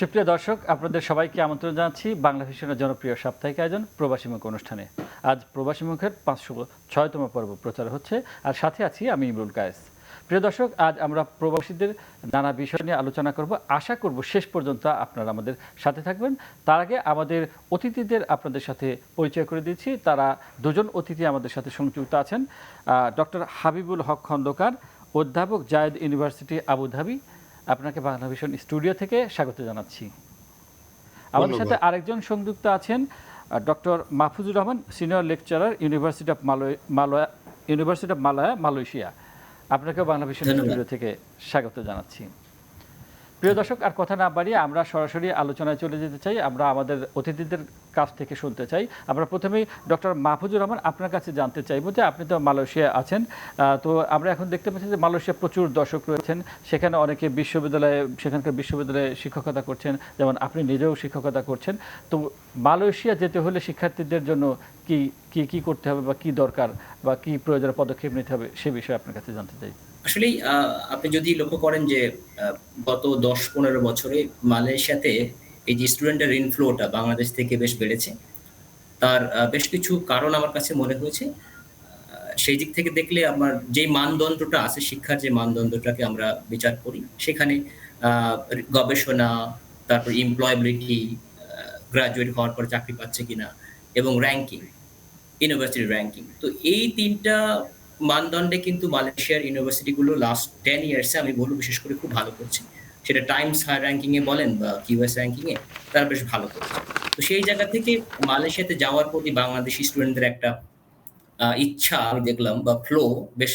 সুপ্রিয় দর্শক, আপনাদের সবাইকে আমন্ত্রণ জানাচ্ছি বাংলা ভিশনের জনপ্রিয় সাপ্তাহিক আয়োজন প্রবাসীমুখ অনুষ্ঠানে। আজ প্রবাসীমুখের 506তম পর্ব প্রচার হচ্ছে, আর সাথে আছি আমি ইমরুল কায়েস। প্রিয় দর্শক, আজ আমরা প্রবাসীদের নানা বিষয় নিয়ে আলোচনা করব। আশা করব শেষ পর্যন্ত আপনারা আমাদের সাথে থাকবেন। তার আগে আমাদের অতিথিদের আপনাদের সাথে পরিচয় করে দিচ্ছি। তারা দুজন অতিথি আমাদের সাথে সংযুক্ত আছেন। ডক্টর হাবিবুল হক খন্দকার, অধ্যাপক জায়েদ ইউনিভার্সিটি আবুধাবি। আপনাকে বাংলা ভিশন স্টুডিও থেকে স্বাগত জানাচ্ছি। আমাদের সাথে আরেকজন সংযুক্ত আছেন doctor Mahfuzur Rahman, senior lecturer, University of Malaya, Malaysia. আপনাকেও বাংলা ভিশন স্টুডিও থেকে স্বাগত জানাচ্ছি। প্রিয় দর্শক, আর কথা না বাড়িয়ে আমরা সরাসরি আলোচনায় চলে যেতে চাই। আমরা আমাদের অতিথিদের কাছ থেকে শুনতে চাই। আমরা প্রথমেই ডক্টর মাহফুজুর রহমান, আপনার কাছে জানতে চাইবো যে আপনি তো মালয়েশিয়া আছেন, তো আমরা এখন দেখতে পাচ্ছি যে মালয়েশিয়া প্রচুর দর্শক রয়েছেন, সেখানে অনেকে সেখানকার বিশ্ববিদ্যালয়ে শিক্ষকতা করছেন, যেমন আপনি নিজেও শিক্ষকতা করছেন। তো মালয়েশিয়া যেতে হলে শিক্ষার্থীদের জন্য কি কি কি করতে হবে, বা কি দরকার, বা কি প্রয়োজনীয় পদক্ষেপ নিতে হবে, সে বিষয়ে আপনার কাছে জানতে চাই। আসলেই আপনি যদি লক্ষ্য করেন যে গত ১০-১৫ বছরে মালয়েশিয়াতে এই যে স্টুডেন্টের ইনফ্লোটা বাংলাদেশ থেকে বেশ বেড়েছে। তার বেশ কিছু কারণ আমার কাছে মনে হয়েছে। সেই দিক থেকে দেখলে আমার যে মানদণ্ডটা আছে, শিক্ষার যে মানদণ্ডটাকে আমরা বিচার করি, সেখানে গবেষণা, তারপর এমপ্লয়াবিলিটি, গ্র্যাজুয়েট হওয়ার পর চাকরি পাচ্ছে কিনা, এবং র্যাঙ্কিং, ইউনিভার্সিটি র্যাঙ্কিং। তো এই ৩টা মানদণ্ডে কিন্তু মালয়েশিয়ার ইউনিভার্সিটিগুলো লাস্ট 10 ইয়ার্সে আমি বলব বিশেষ করে খুব ভালো করছে। সেটা টাইমস হায়ার র্যাঙ্কিং এ বলেন বা কিউএস র্যাঙ্কিং এ, তারা বেশ ভালো করছে। তো সেই জায়গা থেকে মালয়েশিয়াতে যাওয়ার প্রতি বাংলাদেশি স্টুডেন্টদের একটা ইচ্ছা আমি দেখলাম, বা ফ্লো বেশ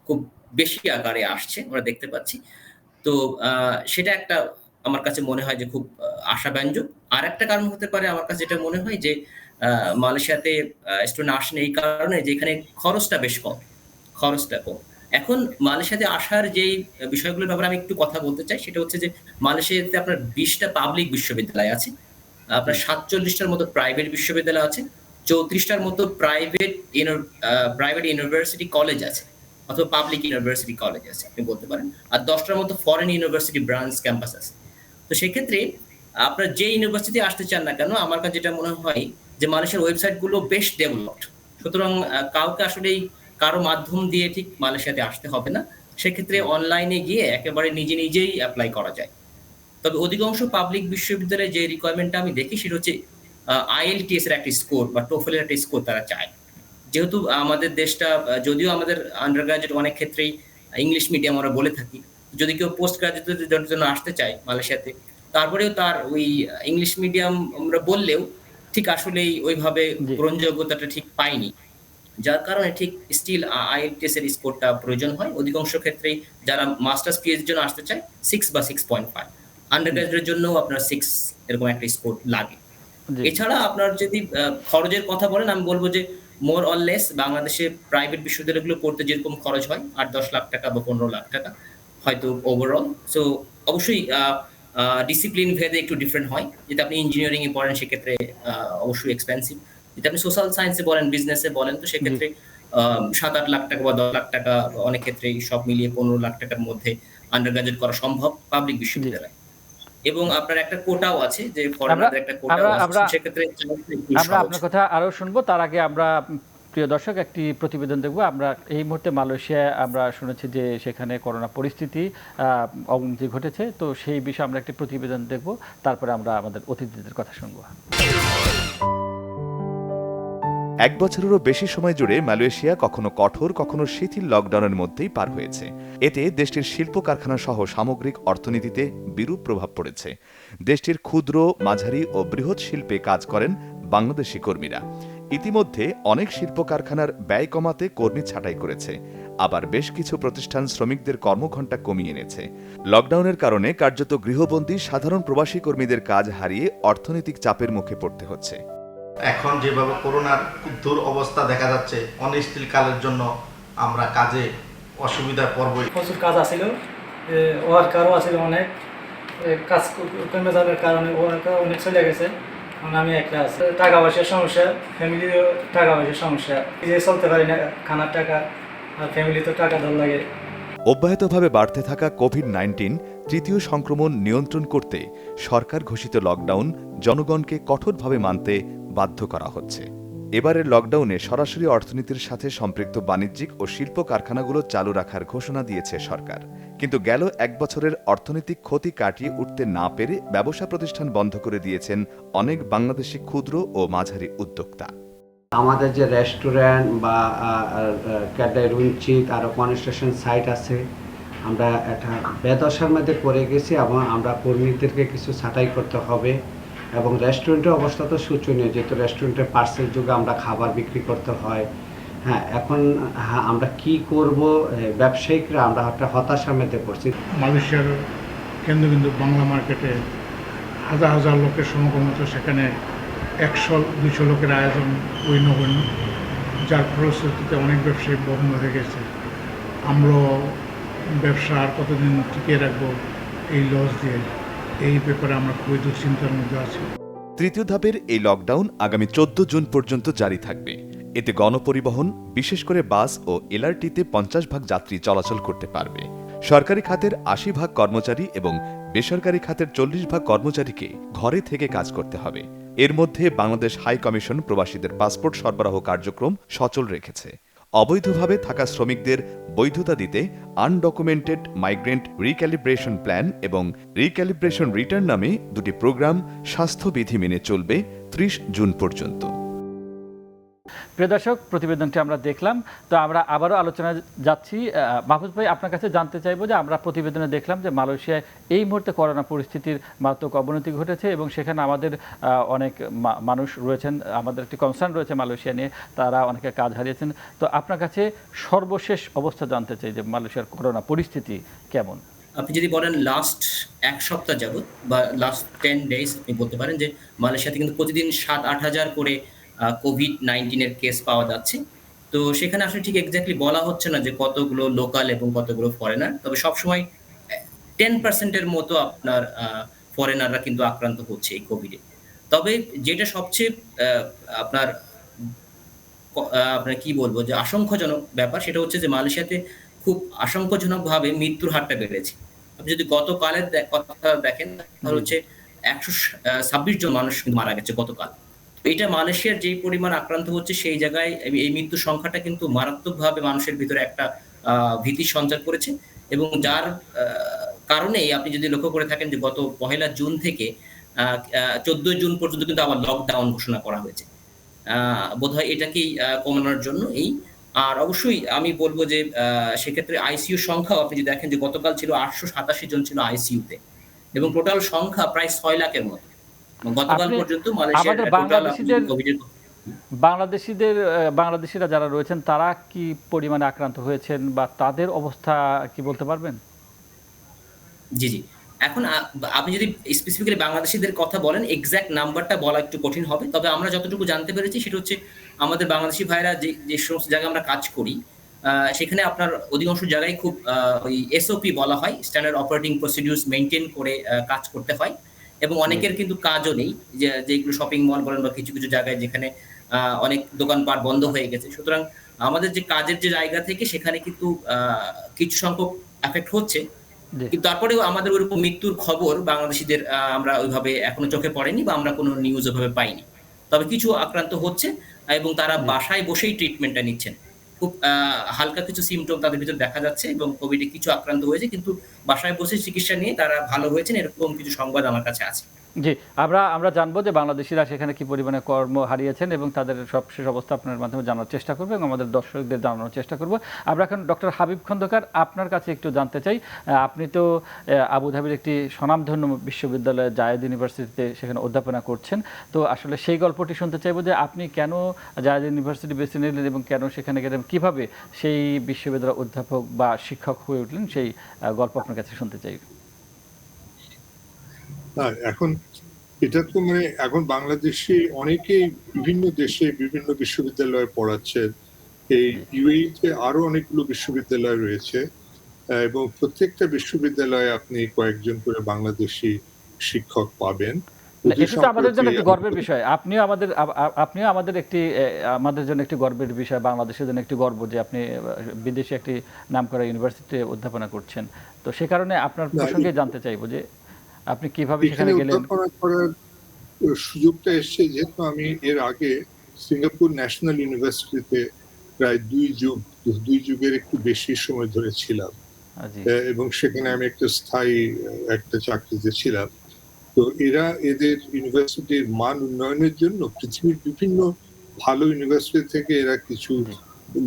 খুব বেশি আকারে আসছে, আমরা দেখতে পাচ্ছি। তো সেটা একটা আমার কাছে মনে হয় যে খুব আশাব্যঞ্জক। আরেকটা কারণ হতে পারে আমার কাছে যেটা মনে হয় যে মালয়েশিয়াতে স্টুডেন্ট আসেন এই কারণে যে এখানে খরচটা বেশ কম। খরচটা কম। এখন মালয়েশিয়াতে আসার যেই বিষয়গুলোর ব্যাপারে আমি একটু কথা বলতে চাই, সেটা হচ্ছে যে মালয়েশিয়াতে আপনার ২০টা পাবলিক বিশ্ববিদ্যালয় আছে। আপনার ৪৭টার মতো প্রাইভেট বিশ্ববিদ্যালয় আছে। ৩৪টার মতো প্রাইভেট ইউনিভার্সিটি কলেজ আছে, অথবা পাবলিক ইউনিভার্সিটি কলেজ আছে আপনি বলতে পারেন। আর ১০টার মতো ফরেন ইউনিভার্সিটি ব্রাঞ্চ ক্যাম্পাস আছে। তো সেক্ষেত্রে আপনার যে ইউনিভার্সিটি আসতে চান না কেন, আমার কাছে যেটা মনে হয় যে মালয়েশিয়ার ওয়েবসাইটগুলো বেশ ডেভেলপড। সুতরাং কাউকে আসলেই কারো মাধ্যম দিয়ে ঠিক মালয়েশিয়াতে আসতে হবে না। সেক্ষেত্রে অনলাইনে গিয়ে একেবারে নিজেই এপ্লাই করা যায়। তবে অধিকাংশ পাবলিক বিশ্ববিদ্যালয়ে যে রিকোয়ারমেন্টটা আমি দেখি, সেটা হচ্ছে IELTS এর একটা স্কোর বা TOEFL এর একটা স্কোর তারা চায়। যেহেতু আমাদের দেশটা, যদিও আমাদের আন্ডার গ্রাজুয়েট অনেক ক্ষেত্রেই ইংলিশ মিডিয়াম আমরা বলে থাকি, যদি কেউ পোস্ট গ্রাজুয়েটের জন্য আসতে চায় মালয়েশিয়াতে, তারপরেও তার ওই ইংলিশ মিডিয়াম আমরা বললেও ঠিক আসলেই ওইভাবে গ্রহণযোগ্যতাটা ঠিক পায়নি। যার কারণে ঠিক স্টিল IELTS এর স্কোরটা প্রয়োজন হয়। অধিকাংশ ক্ষেত্রেই যারা মাস্টার্স পিএইচডি এর জন্য আসতে চায় 6 বা 6.5, আন্ডার গ্রাজুয়েটের জন্য আপনার 6 এরকম একটা স্কোর লাগে। এছাড়া আপনার যদি খরচের কথা বলেন, আমি বলব যে মোর অর লেস বাংলাদেশে প্রাইভেট বিশ্ববিদ্যালয়গুলো পড়তে যেরকম খরচ হয় ৮-১০ লাখ টাকা বা ১৫ লাখ টাকা হয়তো ওভারঅল। সো অবশ্যই ডিসিপ্লিন ভেদে একটু ডিফারেন্ট হয়। যদি আপনি ইঞ্জিনিয়ারিং এ পড়েন সেক্ষেত্রে অবশ্যই এক্সপেন্সিভ। যদি আপনি সোশ্যাল সায়েন্সে বলেন, বিজনেসে বলেন, তো সেক্ষেত্রে ৭-৮ লাখ টাকা বা ১০ লাখ টাকা, অনেক ক্ষেত্রেই সব মিলিয়ে ১৫ লাখ টাকার মধ্যে আন্ডার গ্রাজুয়েট করা সম্ভব পাবলিক বিশ্ববিদ্যালয়ে। এবং আপনার একটা কোটাও আছে, যে ফরেনারদের একটা কোটাও আছে, সেক্ষেত্রে আমরা আপনার কথা আরো শুনবো। তার আগে আমরা, প্রিয় দর্শক, একটি প্রতিবেদন দেখব। আমরা এই মুহূর্তে মালয়েশিয়ায় আমরা শুনেছি যে সেখানে করোনা পরিস্থিতি অবনতি ঘটেছে, তো সেই বিষয়ে আমরা একটি প্রতিবেদন দেখব, তারপরে আমরা আমাদের অতিথিদের কথা শুনবো। ১ বছরেরও বেশি সময় জুড়ে মালয়েশিয়া কখনো কঠোর, কখনো শিথিল লকডাউনের মধ্যেই পার হয়েছে। এতে দেশটির শিল্প কারখানা সহ সামগ্রিক অর্থনীতিতে বিরূপ প্রভাব পড়েছে। দেশটির ক্ষুদ্র, মাঝারি ও বৃহৎ শিল্পে কাজ করেন বাংলাদেশি কর্মীরা। ইতিমধ্যে অনেক শিল্প কারখানার ব্যয় কমাতে কর্মী ছাঁটাই করেছে, আবার বেশ কিছু প্রতিষ্ঠান শ্রমিকদের কর্মঘণ্টা কমিয়ে এনেছে। লকডাউনের কারণে কার্যত গৃহবন্দী সাধারণ প্রবাসী কর্মীদের কাজ হারিয়ে অর্থনৈতিক চাপের মুখে পড়তে হচ্ছে। এখন যেভাবে করোনার খুব দুরবস্থা দেখা যাচ্ছে, অনিশ্চিতকালের জন্য আমরা কাজে অসুবিধায় পড়বই। প্রচুর কাজ আছিল, ওয়ার্কারও আছিল অনেক, কাজ কমে যাওয়ার কারণে ওয়ার্কার অনেক চলে গেছে। আমি একটা আছে টাকা পয়সার সমস্যা, ফ্যামিলিরও টাকা পয়সার সমস্যা, নিজে চলতে পারি না, খানার টাকা আর ফ্যামিলি তো টাকা দর লাগে। অব্যাহতভাবে বাড়তে থাকা কোভিড-19 তৃতীয় সংক্রমণ নিয়ন্ত্রণ করতে সরকার ঘোষিত লকডাউন জনগণকে কঠোরভাবে মানতে বাধ্য করা হচ্ছে। এবারের লকডাউনে সরাসরি অর্থনীতির সাথে সম্পৃক্ত বাণিজ্যিক ও শিল্প কারখানাগুলো চালু রাখার ঘোষণা দিয়েছে সরকার। কিন্তু গেল এক বছরের অর্থনৈতিক ক্ষতি কাটিয়ে উঠতে না পেরে ব্যবসা প্রতিষ্ঠান বন্ধ করে দিয়েছেন অনেক বাংলাদেশি ক্ষুদ্র ও মাঝারি উদ্যোক্তা। আমাদের যে রেস্টুরেন্ট বা ক্যাডাই রুঞ্চিত আরও কনস্ট্রাকশন সাইট আছে, আমরা একটা বেদশার মধ্যে পড়ে গেছি এবং আমরা কর্মীদেরকে কিছু ছাঁটাই করতে হবে। এবং রেস্টুরেন্টের অবস্থা তো শোচনীয়, যেহেতু রেস্টুরেন্টে পার্সেল যুগে আমরা খাবার বিক্রি করতে হয়। এখন আমরা কি করব, ব্যবসায়িকরা আমরা একটা হতাশার মধ্যে পড়ছি। মালয়েশিয়ার কেন্দ্রবিন্দু বাংলা মার্কেটে হাজার হাজার লোকের সমাগম হতো, সেখানে 100-200 লোকের আয়োজন নগণ্য, যার ফলশ্রুতিতে অনেক ব্যবসায়ী বন্ধ হয়ে গেছে। আমরা ব্যবসা আর কতদিন টিকিয়ে রাখবো এই লস দিয়ে, এই ব্যাপারে আমরা খুবই দুশ্চিন্তার মধ্যে আছি। তৃতীয় ধাপের এই লকডাউন আগামী 14 জুন পর্যন্ত জারি থাকবে। এতে গণপরিবহন, বিশেষ করে বাস ও এলআরটিতে 50% যাত্রী চলাচল করতে পারবে। সরকারি খাতের 80% কর্মচারী এবং বেসরকারি খাতের 40% কর্মচারীকে ঘরে থেকে কাজ করতে হবে। এর মধ্যে বাংলাদেশ হাই কমিশন প্রবাসীদের পাসপোর্ট সরবরাহ কার্যক্রম সচল রেখেছে। অবৈধভাবে থাকা শ্রমিকদের বৈধতা দিতে আনডকুমেন্টেড মাইগ্রেন্ট রিক্যালিব্রেশন প্ল্যান এবং রিক্যালিব্রেশন রিটার্ন নামে দুটি প্রোগ্রাম স্বাস্থ্যবিধি মেনে চলবে 30 জুন পর্যন্ত। প্রিয় দর্শক, প্রতিবেদনটি আমরা দেখলাম। তো আমরা আবারও আলোচনায় যাচ্ছি। মাহফুজ ভাই, আপনার কাছে জানতে চাইবো যে আমরা প্রতিবেদনে দেখলাম যে মালয়েশিয়ায় এই মুহূর্তে করোনা পরিস্থিতির মারাত্মক অবনতি ঘটেছে এবং সেখানে আমাদের অনেক মানুষ রয়েছেন, আমাদের একটি কনসার্ন রয়েছে মালয়েশিয়া নিয়ে, তারা অনেকে কাজ হারিয়েছেন। তো আপনার কাছে সর্বশেষ অবস্থা জানতে চাই যে মালয়েশিয়ার করোনা পরিস্থিতি কেমন। আপনি যদি বলেন লাস্ট এক সপ্তাহ যাবত বা লাস্ট 10 ডেজ, আপনি বলতে পারেন যে মালয়েশিয়াতে কিন্তু প্রতিদিন 7-8 হাজার করে কোভিড-19 এর কেস পাওয়া যাচ্ছে। তো সেখানে আসলে ঠিক এক্স্যাক্টলি বলা হচ্ছে না যে কতগুলো লোকাল এবং কতগুলো ফরেনার। তবে সবসময় 10% এর মতো আপনার ফরেনাররা কিন্তু আক্রান্ত হচ্ছে এই কোভিডে। তবে যেটা সবচেয়ে আপনার আপনার কি বলবো যে আশঙ্কাজনক ব্যাপার, সেটা হচ্ছে যে মালয়েশিয়াতে খুব আশঙ্কাজনকভাবে মৃত্যুর হারটা বেড়েছে। আপনি যদি গতকালের কথা দেখেন, তাহলে হচ্ছে 126 জন মানুষ কিন্তু মারা গেছে গতকাল। এটা মালয়েশিয়ার যে পরিমাণ আক্রান্ত হচ্ছে সেই জায়গায় এই মৃত্যুর সংখ্যাটা কিন্তু মারাত্মকভাবে মানুষের ভিতরে একটা ভীতির সঞ্চার করেছে। এবং যার কারণেই আপনি যদি লক্ষ্য করে থাকেন যে গত 1 জুন থেকে 14 জুন পর্যন্ত কিন্তু আবার লকডাউন ঘোষণা করা হয়েছে। বোধহয় এটাকেই কমানোর জন্য এই। আর অবশ্যই আমি বলব যে সেক্ষেত্রে আইসিইউ সংখ্যাও আপনি যদি দেখেন যে গতকাল ছিল 887 জন ছিল আইসিইউতে এবং টোটাল সংখ্যা প্রায় 6 লাখের মতো। গতকাল পর্যন্ত মালয়েশিয়ার টোটাল বাংলাদেশিরা যারা রয়েছেন তারা কি পরিমাণে আক্রান্ত হয়েছেন বা তাদের অবস্থা কি বলতে পারবেন? জি। এখন আপনি যদি স্পেসিফিক্যালি বাংলাদেশিদের কথা বলেন, এক্সাক্ট নাম্বারটা বলা একটু কঠিন হবে। তবে আমরা যতটুকু জানতে পেরেছি সেটা হচ্ছে আমাদের বাংলাদেশি ভাইরা যে সমস্ত জায়গায় আমরা কাজ করি, সেখানে আপনার অধিকাংশ জায়গায় খুব ওই এসওপি বলা হয়, স্ট্যান্ডার্ড অপারেটিং প্রসিডিউরস মেইনটেইন করে কাজ করতে হয়। এবং অনেকের কিন্তু কাজও নেই, যেগুলো শপিং মল বলেন বা কিছু জায়গায় যেখানে অনেক দোকানপাট বন্ধ হয়ে গেছে। সুতরাং আমাদের যে কাজের যে জায়গা থেকে সেখানে কিন্তু কিছু সংখ্যক এফেক্ট হচ্ছে। কিন্তু তারপরেও আমাদের ওইরকম মৃত্যুর খবর বাংলাদেশিদের আমরা ওইভাবে এখনো চোখে পড়েনি বা আমরা কোনো নিউজ ওইভাবে পাইনি। তবে কিছু আক্রান্ত হচ্ছে এবং তারা বাসায় বসেই ট্রিটমেন্টটা নিচ্ছেন। খুব হালকা কিছু সিমটম তাদের ভিতরে দেখা যাচ্ছে এবং কোভিডে কিছু আক্রান্ত হয়েছে, কিন্তু বাসায় বসে চিকিৎসা নিয়ে তারা ভালো হয়েছেন, এরকম কিছু সংবাদ আমার কাছে আছে। জি, আমরা জানবো যে বাংলাদেশিরা সেখানে কি পরিমাণে কর্ম হারিয়েছেন এবং তাদের সবশেষ অবস্থা আপনার মাধ্যমে জানার চেষ্টা করবো এবং আমাদের দর্শকদের জানানোর চেষ্টা করব। আমরা এখন ডক্টর হাবিব খন্দকার, আপনার কাছে একটু জানতে চাই, আপনি তো আবুধাবির একটি স্বনামধন্য বিশ্ববিদ্যালয় জায়েদ ইউনিভার্সিটিতে সেখানে অধ্যাপনা করছেন। তো আসলে সেই গল্পটি শুনতে চাইবো যে আপনি কেন জায়েদ ইউনিভার্সিটি বেছে নিলেন এবং কেন সেখানে গেলেন, কীভাবে সেই বিশ্ববিদ্যালয়ের অধ্যাপক বা শিক্ষক হয়ে উঠলেন, সেই গল্প আপনার কাছে শুনতে চাই। এখন এটা তো এখন বাংলাদেশে অনেকেই বিভিন্ন দেশে বিভিন্ন বিশ্ববিদ্যালয়ে পড়াচ্ছেন। এই ইউএইতে আরো অনেকগুলো বিশ্ববিদ্যালয় রয়েছে এবং প্রত্যেকটা বিশ্ববিদ্যালয়ে আপনি কয়েকজন করে বাংলাদেশি শিক্ষক পাবেন অতি এটা তো আমাদের জন্য সম্প্রতি একটি গর্বের বিষয়। আপনিও আমাদের একটি আমাদের জন্য একটি গর্বের বিষয়, বাংলাদেশের জন্য একটি গর্ব যে আপনি বিদেশে একটি নামকরা ইউনিভার্সিটিতে অধ্যাপনা করছেন। তো সে কারণে আপনার না, প্রসঙ্গে জানতে চাইবো যে আপনি কিভাবে এখানে সেখানে গেলেন? অধ্যাপনা করার সুযোগটা এসছে যেহেতু আমি এর আগে সিঙ্গাপুর ন্যাশনাল ইউনিভার্সিটিতে প্রায় দুই যুগের একটু বেশি সময় ধরে ছিলাম। জি। এবং সেখানে আমি একটা স্থায়ী একটা চাকরিতে ছিলাম। তো এরা এদের ইউনিভার্সিটির মান উন্নয়নের জন্য পৃথিবীর বিভিন্ন ভালো ইউনিভার্সিটি থেকে এরা কিছু জি।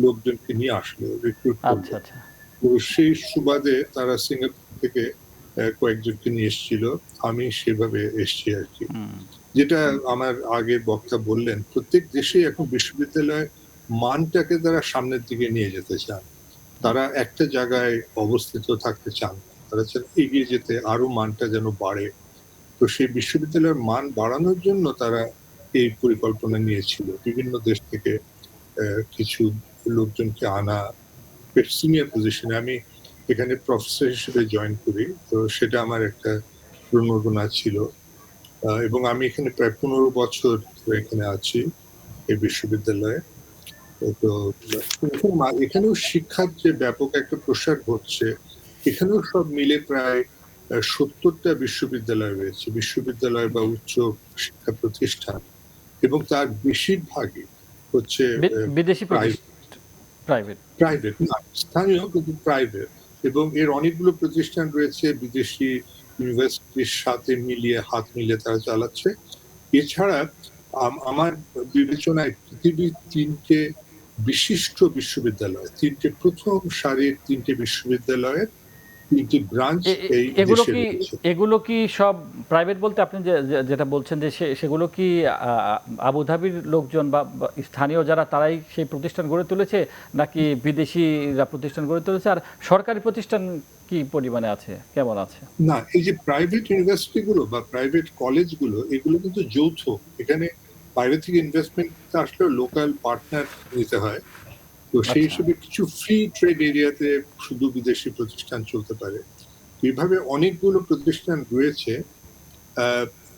লোকজনকে নিয়ে আসলো, রিক্রুট করলো। আচ্ছা, আচ্ছা। তো সেই সুবাদে তারা সিঙ্গাপুর থেকে কয়েকজনকে নিয়ে এসেছিল, আমি সেভাবে এসছি আর কি। হুম। যেটা আমার আগের বক্তা বললেন, প্রত্যেক দেশে এখন বিশ্ববিদ্যালয়ের মানটাকে তারা সামনের দিকে নিয়ে যেতে চান। তারা একটা জায়গায় অবস্থিত থাকতে চান না। তারা চান এগিয়ে যেতে, আরো মানটা যেন বাড়ে। তো সেই বিশ্ববিদ্যালয়ের মান বাড়ানোর জন্য তারা এই পরিকল্পনা নিয়েছিল। বিভিন্ন দেশ থেকে কিছু লোকজনকে আনা সিনিয়র পজিশনে। আমি এখানে প্রফেসর হিসেবে জয়েন করি, তো সেটা আমার একটা প্রণোদনা ছিল। এবং আমি এখানে প্রায় 15 বছর ধরে এখানে আছি এই বিশ্ববিদ্যালয়ে। তো এখানেও শিক্ষার যে ব্যাপক একটা প্রসার ঘটছে, এখানেও সব মিলে প্রায় 70টা বিশ্ববিদ্যালয় রয়েছে, বিশ্ববিদ্যালয় বা উচ্চ শিক্ষা প্রতিষ্ঠান, এবং তার বেশিরভাগই হচ্ছে বিদেশি প্রাইভেট। প্রাইভেট না, স্থানীয় কিন্তু প্রাইভেট। এবং এর অনেকগুলো প্রতিষ্ঠান রয়েছে বিদেশি ইউনিভার্সিটির সাথে মিলিয়ে, হাত মিলিয়ে তারা চালাচ্ছে। এছাড়া আমার বিবেচনায় পৃথিবীর 3টে বিশিষ্ট বিশ্ববিদ্যালয়, 3টে প্রথম সারির 3টে বিশ্ববিদ্যালয়ের 3টি ব্রাঞ্চ এই দেশে রয়েছে। এগুলো কি সব প্রাইভেট বলতে আপনি যেটা বলছেন যে সেগুলো কি আবুধাবির লোকজন বা স্থানীয় যারা তারাই সেই প্রতিষ্ঠান গড়ে তুলেছে, নাকি বিদেশিরা প্রতিষ্ঠান গড়ে তুলেছে? আর সরকারি প্রতিষ্ঠান কি পরিমাণে আছে, কেমন আছে? না, এই যে প্রাইভেট ইউনিভার্সিটি গুলো বা প্রাইভেট কলেজগুলো, এগুলো কিন্তু যৌথ। এখানে বাইরে থেকে ইনভেস্টমেন্ট আসলে লোকাল পার্টনার নিতে হয়। তো সেই হিসেবে কিছু ফ্রি ট্রেড এরিয়াতে শুধু বিদেশি প্রতিষ্ঠান চলতে পারে। এইভাবে অনেকগুলো প্রতিষ্ঠান রয়েছে।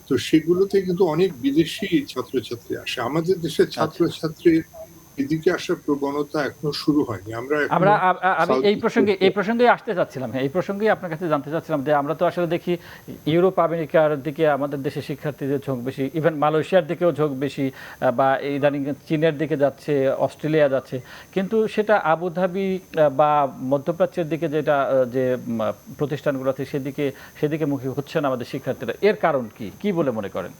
তো সেগুলোতে কিন্তু অনেক বিদেশি ছাত্রছাত্রী আসে। আমাদের দেশের ছাত্রছাত্রীর এদিকে আসার প্রবণতা এখনো শুরু হয়নি। আমি এই প্রসঙ্গে আসতে চাচ্ছিলাম। হ্যাঁ, এই প্রসঙ্গেই আপনার কাছে জানতে চাচ্ছিলাম যে আমরা তো আসলে দেখি ইউরোপ আমেরিকার দিকে আমাদের দেশের শিক্ষার্থীদের ঝোঁক বেশি, ইভেন মালয়েশিয়ার দিকেও ঝোঁক বেশি, বা ইদানিং চীনের দিকে যাচ্ছে, অস্ট্রেলিয়া যাচ্ছে। কিন্তু সেটা আবুধাবি বা মধ্যপ্রাচ্যের দিকে যেটা যে প্রতিষ্ঠানগুলো আছে সেদিকে মুখী হচ্ছে না আমাদের শিক্ষার্থীরা। এর কারণ কি বলে মনে করেন?